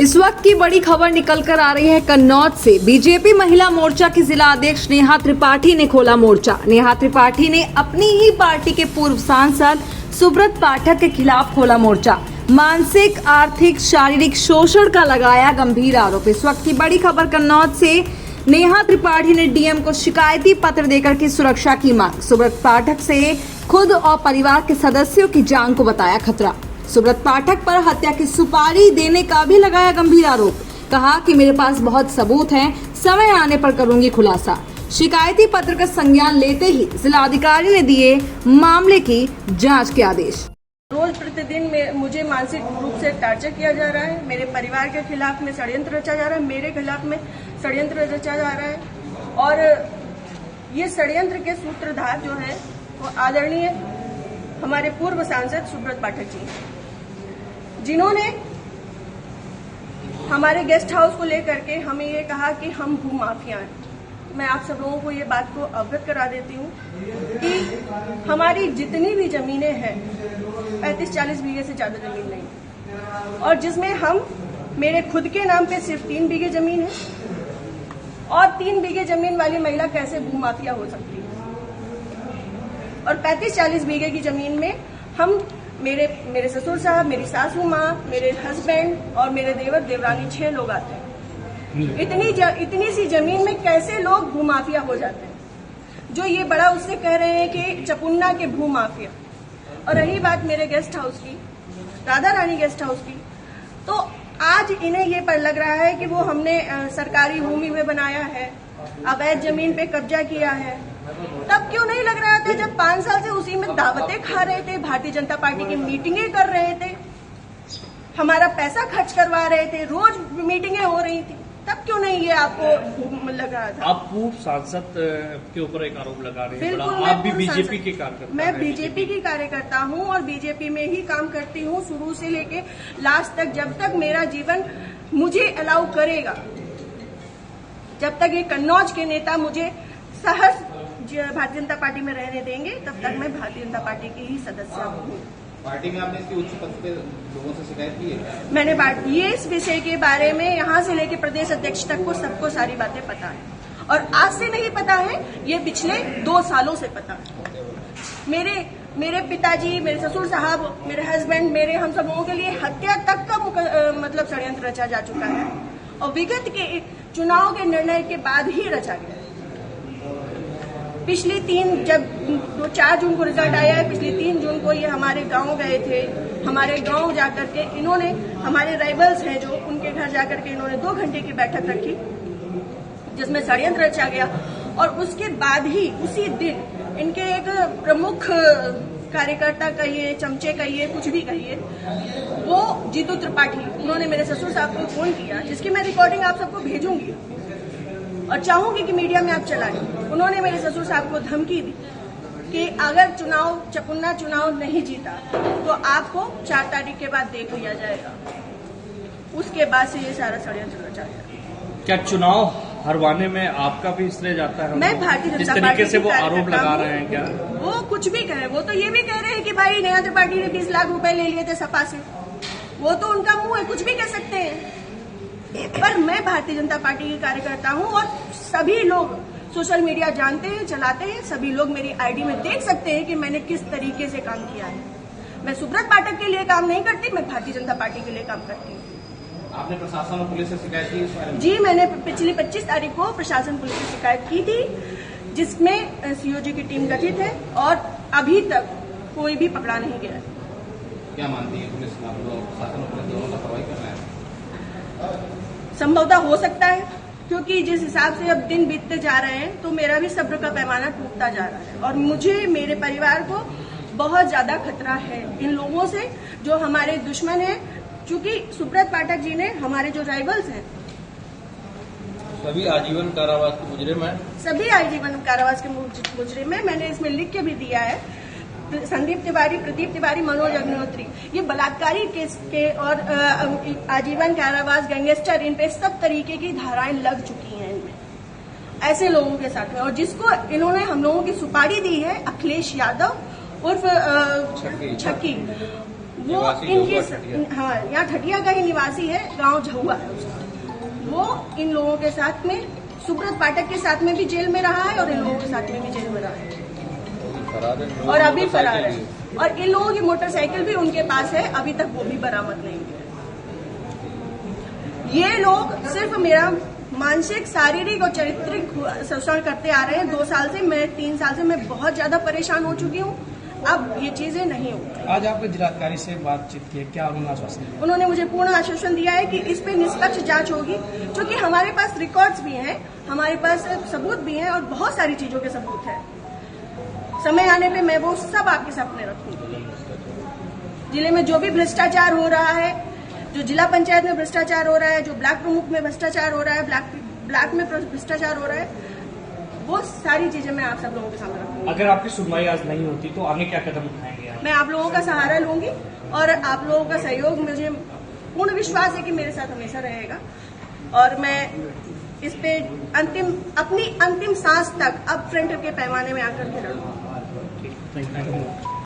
इस वक्त की बड़ी खबर निकल कर आ रही है कन्नौज से। बीजेपी महिला मोर्चा की जिला अध्यक्ष नेहा त्रिपाठी ने खोला मोर्चा। नेहा त्रिपाठी ने अपनी ही पार्टी के पूर्व सांसद सुब्रत पाठक के खिलाफ खोला मोर्चा। मानसिक, आर्थिक, शारीरिक शोषण का लगाया गंभीर आरोप। इस वक्त की बड़ी खबर कन्नौज से। नेहा त्रिपाठी ने डीएम को शिकायती पत्र देकर की सुरक्षा की मांग। सुब्रत पाठक से खुद और परिवार के सदस्यों की जान को बताया खतरा। सुब्रत पाठक पर हत्या की सुपारी देने का भी लगाया गंभीर आरोप। कहा कि मेरे पास बहुत सबूत हैं, समय आने पर करूंगी खुलासा। शिकायती पत्र का संज्ञान लेते ही जिलाधिकारी ने दिए मामले की जांच के आदेश। रोज प्रतिदिन में मुझे मानसिक रूप से टार्चर किया जा रहा है। मेरे परिवार के खिलाफ में षड्यंत्र रचा जा रहा है, मेरे खिलाफ में षड्यंत्र रचा जा रहा है। और ये षड्यंत्र के सूत्रधार जो है वो आदरणीय हमारे पूर्व सांसद सुब्रत पाठक जी, जिन्होंने हमारे गेस्ट हाउस को लेकर के हमें ये कहा कि हम भू माफिया हैं। मैं आप सब लोगों को ये बात को अवगत करा देती हूँ कि हमारी जितनी भी जमीनें हैं 35-40 बीघे से ज्यादा जमीन नहीं, और जिसमें हम मेरे खुद के नाम पे सिर्फ 3 बीघे जमीन है। और 3 बीघे जमीन वाली महिला कैसे भू माफिया हो सकती है? और 35-40 बीघे की जमीन में हम मेरे ससुर साहब, मेरी सासू माँ, मेरे हस्बैंड और मेरे देवर देवरानी 6 लोग आते हैं। इतनी सी जमीन में कैसे लोग भू माफिया हो जाते हैं? जो ये बड़ा उससे कह रहे हैं कि चपुन्ना के भू माफिया। और रही बात मेरे गेस्ट हाउस की, राधा रानी गेस्ट हाउस की, तो आज इन्हें ये पर लग रहा है कि वो हमने सरकारी भूमि में बनाया है, अवैध जमीन पे कब्जा किया है। तब क्यों नहीं लग रहा था जब 5 साल से उसी में दावतें खा रहे थे, भारतीय जनता पार्टी की मीटिंगें कर रहे थे, हमारा पैसा खर्च करवा रहे थे, रोज मीटिंगें हो रही थी, तब क्यों नहीं ये आपको लग रहा था? आप पूर्व सांसद के ऊपर एक आरोप लगा रहे हैं। बिल्कुल, आप भी बीजेपी के कार्यकर्ता? मैं बीजेपी की कार्यकर्ता हूं और बीजेपी में ही काम करती हूं शुरू से लेके लास्ट तक। जब तक मेरा जीवन मुझे अलाउ करेगा, जब तक ये कन्नौज के नेता मुझे सहज भारतीय जनता पार्टी में रहने देंगे, तब तक मैं भारतीय जनता पार्टी की ही सदस्य हूँ। पार्टी में आपने इसकी उच्च पद पे लोगों से शिकायत की है? मैंने ये इस विषय के बारे में यहाँ से लेके प्रदेश अध्यक्ष तक को सबको सारी बातें पता है। और आज से नहीं पता है, ये पिछले 2 सालों से पता है। मेरे पिताजी, मेरे ससुर साहब, मेरे हस्बैंड, मेरे हम सब लोगों के लिए हत्या तक का मतलब षड्यंत्र रचा जा चुका है। और विगत के चुनाव के निर्णय के बाद ही रचा गया। पिछली 4 जून को रिजल्ट आया है, पिछली 3 जून को ये हमारे गांव गए थे। हमारे गांव जाकर के इन्होंने, हमारे राइवल्स हैं जो, उनके घर जाकर के इन्होंने 2 घंटे की बैठक रखी जिसमें षड्यंत्र रचा गया। और उसके बाद ही उसी दिन इनके एक प्रमुख कार्यकर्ता कहिए, चमचे कहिए, कुछ भी कहिए, वो जीतू त्रिपाठी, उन्होंने मेरे ससुर साहब को फोन किया, जिसकी मैं रिकॉर्डिंग आप सबको भेजूंगी और चाहूंगी कि मीडिया में आप चलाएं। उन्होंने मेरे ससुर साहब को धमकी दी कि अगर चपुन्ना चुनाव नहीं जीता तो आपको 4 तारीख के बाद देख लिया जाएगा। उसके बाद से ये सारा षड्यंत्र रचा गया। क्या चुनाव हरवाने में आपका भी श्रेय जाता है? मैं भारतीय जनता पार्टी तरीके से वो आरोप लगा रहे हैं क्या? वो कुछ भी कहे, वो तो ये भी कह रहे हैं कि भाई नेहा त्रिपाठी ने 20 लाख रुपए ले लिए थे सपा से। वो तो उनका मुंह है, कुछ भी कह सकते हैं। पर मैं भारतीय जनता पार्टी की कार्यकर्ता हूं और सभी लोग सोशल मीडिया जानते हैं, चलाते हैं। सभी लोग मेरी आईडी में देख सकते हैं कि मैंने किस तरीके से काम किया है। मैं सुब्रत पाठक के लिए काम नहीं करती, मैं भारतीय जनता पार्टी के लिए काम करती हूँ। आपने प्रशासन और पुलिस से शिकायत की इस बारे में? जी, मैंने पिछली 25 तारीख को प्रशासन पुलिस से शिकायत की थी, जिसमें सीओजी की टीम गठित है और अभी तक कोई भी पकड़ा नहीं गया है। क्या मानती है पुलिस, प्रशासन और पुलिस दोनों का कार्रवाई कर रहे हैं? संभवतः हो सकता है, क्योंकि जिस हिसाब से अब दिन बीतते जा रहे हैं तो मेरा भी सब्र का पैमाना टूटता जा रहा है। और मुझे, मेरे परिवार को बहुत ज्यादा खतरा है इन लोगों से जो हमारे दुश्मन हैं। क्योंकि सुब्रत पाठक जी ने, हमारे जो राइवल्स हैं, सभी आजीवन कारावास के मुजरिम हैं। सभी आजीवन कारावास के मुजरिम हैं। मैंने इसमें लिख के भी दिया है। संदीप तिवारी, प्रदीप तिवारी, मनोज अग्निहोत्री, ये बलात्कारी केस के और आजीवन कारावास, गैंगस्टर, इन पे सब तरीके की धाराएं लग चुकी हैं इनमें, ऐसे लोगों के साथ में। और जिसको इन्होंने हम लोगों की सुपारी दी है, अखिलेश यादव उर्फ छक्की, वो निवासी इनकी झहुआ ठठिया। हाँ, यहाँ ठठिया का ही निवासी है, गांव झहुआ है उसका। वो इन लोगों के साथ में, सुब्रत पाठक के साथ में भी जेल में रहा है और इन लोगों के साथ में भी जेल में रहा है फरार है। और अभी फरार है। मोटरसाइकिल और इन लोगों की मोटरसाइकिल भी उनके पास है, अभी तक वो भी बरामद नहीं है। ये लोग सिर्फ मेरा मानसिक, शारीरिक और चारित्रिक शोषण करते आ रहे हैं 2 साल से। मैं 3 साल से मैं बहुत ज्यादा परेशान हो चुकी हूँ। अब ये चीजें नहीं होंगी। आज आपने जिलाधिकारी से बातचीत की, क्या उन्होंने आश्वासन दिया? उन्होंने मुझे पूर्ण आश्वासन दिया है कि इस पे निष्पक्ष जांच होगी, क्योंकि हमारे पास रिकॉर्ड्स भी हैं, हमारे पास सबूत भी हैं और बहुत सारी चीजों के सबूत हैं। समय आने पे मैं वो सब आपके सामने रखूंगी। जिले में जो भी भ्रष्टाचार हो रहा है, जो जिला पंचायत में भ्रष्टाचार हो रहा है, जो ब्लॉक प्रमुख में भ्रष्टाचार हो रहा है, ब्लॉक में भ्रष्टाचार हो रहा है, वो सारी चीजें मैं आप सब लोगों के सामने रखूंगी। अगर आपकी सुनवाई आज नहीं होती तो आगे क्या कदम उठाएंगे आप? मैं आप लोगों का सहारा लूंगी और आप लोगों का सहयोग, मुझे पूर्ण विश्वास है कि मेरे साथ हमेशा रहेगा। और मैं इस पे अपनी अंतिम सांस तक अब फ्रंट के पैमाने में आकर के लड़ूंगी। Thank you.